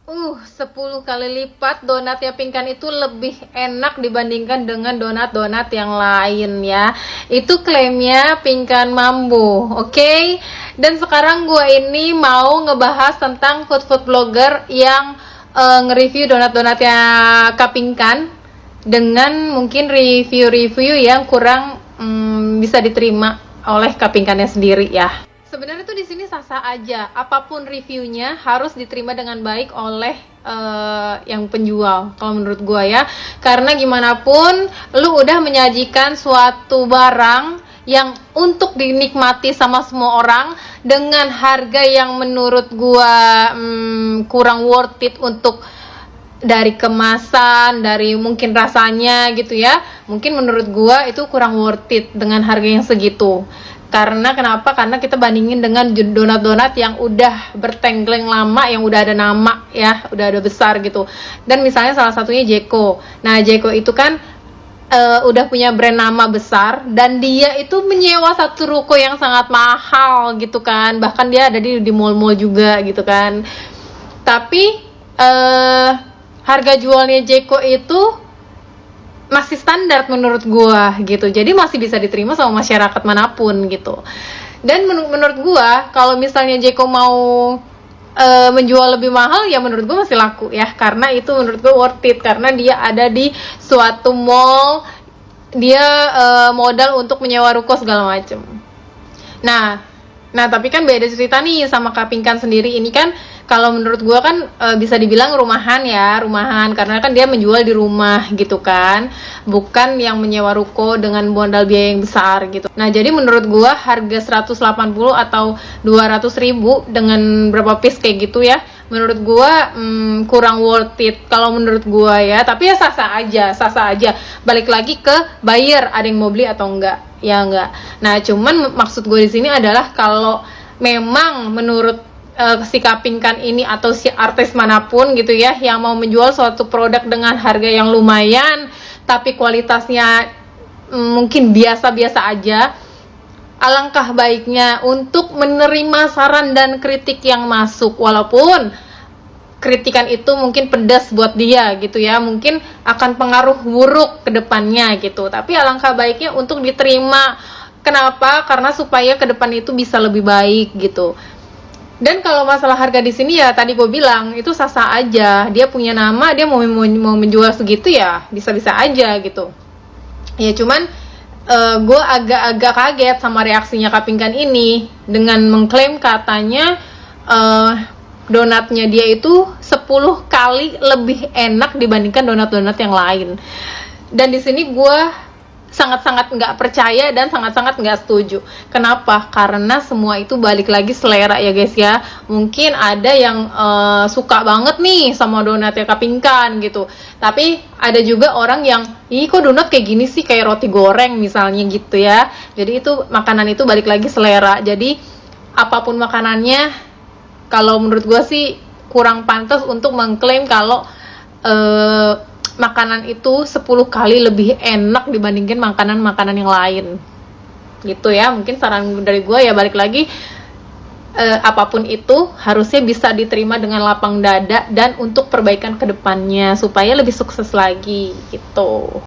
10 kali lipat donatnya Pingkan itu lebih enak dibandingkan dengan donat-donat yang lain ya. Itu klaimnya Pingkan Mambo, oke? Dan sekarang gue ini mau ngebahas tentang food blogger yang nge-review donat-donatnya Kak Pingkan dengan mungkin review-review yang kurang bisa diterima oleh Kak Pingkannya sendiri ya. Sebenarnya tuh di sini sah-sah aja, apapun reviewnya harus diterima dengan baik oleh yang penjual, kalau menurut gua ya. Karena gimana pun, lu udah menyajikan suatu barang yang untuk dinikmati sama semua orang dengan harga yang menurut gua kurang worth it untuk dari kemasan, dari mungkin rasanya gitu ya. Mungkin menurut gua itu kurang worth it dengan harga yang segitu. Karena kenapa? Karena kita bandingin dengan donat-donat yang udah bertengkleng lama, yang udah ada nama ya, udah ada besar gitu. Dan misalnya salah satunya Jeko. Nah, Jeko itu kan udah punya brand nama besar dan dia itu menyewa satu ruko yang sangat mahal gitu kan. Bahkan dia ada di mall-mall juga gitu kan. Tapi harga jualnya Jeko itu masih standar menurut gua gitu, jadi masih bisa diterima sama masyarakat manapun gitu. Dan menurut gua kalau misalnya Jeko mau menjual lebih mahal ya menurut gua masih laku ya, karena itu menurut gua worth it, karena dia ada di suatu mall, dia modal untuk menyewa ruko segala macem. Nah tapi kan beda cerita nih sama Kak Pingkan sendiri. Ini kan kalau menurut gue kan bisa dibilang rumahan ya, rumahan, karena kan dia menjual di rumah gitu kan, bukan yang menyewa ruko dengan modal biaya yang besar gitu. Nah jadi menurut gue harga 180 atau 200 ribu dengan berapa piece kayak gitu ya, menurut gue kurang worth it kalau menurut gue ya. Tapi ya sah-sah aja, balik lagi ke buyer, ada yang mau beli atau enggak ya enggak. Nah cuman maksud gue di sini adalah kalau memang menurut si Kak Pingkan ini atau si artis manapun gitu ya yang mau menjual suatu produk dengan harga yang lumayan tapi kualitasnya mungkin biasa-biasa aja, alangkah baiknya untuk menerima saran dan kritik yang masuk, walaupun kritikan itu mungkin pedas buat dia gitu ya, mungkin akan pengaruh buruk ke depannya gitu, tapi alangkah baiknya untuk diterima. Kenapa? Karena supaya ke depan itu bisa lebih baik gitu. Dan kalau masalah harga di sini ya tadi gue bilang itu sah-sah aja, dia punya nama, dia mau menjual segitu ya bisa-bisa aja gitu ya. Cuman gue agak-agak kaget sama reaksinya Kak Pingkan ini dengan mengklaim katanya donatnya dia itu 10 kali lebih enak dibandingkan donat-donat yang lain. Dan di sini gue sangat-sangat nggak percaya dan sangat-sangat nggak setuju. Kenapa? Karena semua itu balik lagi selera ya guys ya. Mungkin ada yang suka banget nih sama donatnya Kak Pingkan gitu, tapi ada juga orang yang ih kok donat kayak gini sih, kayak roti goreng misalnya gitu ya. Jadi itu makanan itu balik lagi selera. Jadi apapun makanannya, kalau menurut gue sih kurang pantas untuk mengklaim kalau makanan itu 10 kali lebih enak dibandingkan makanan-makanan yang lain gitu ya. Mungkin saran dari gue ya balik lagi, apapun itu harusnya bisa diterima dengan lapang dada dan untuk perbaikan kedepannya supaya lebih sukses lagi gitu.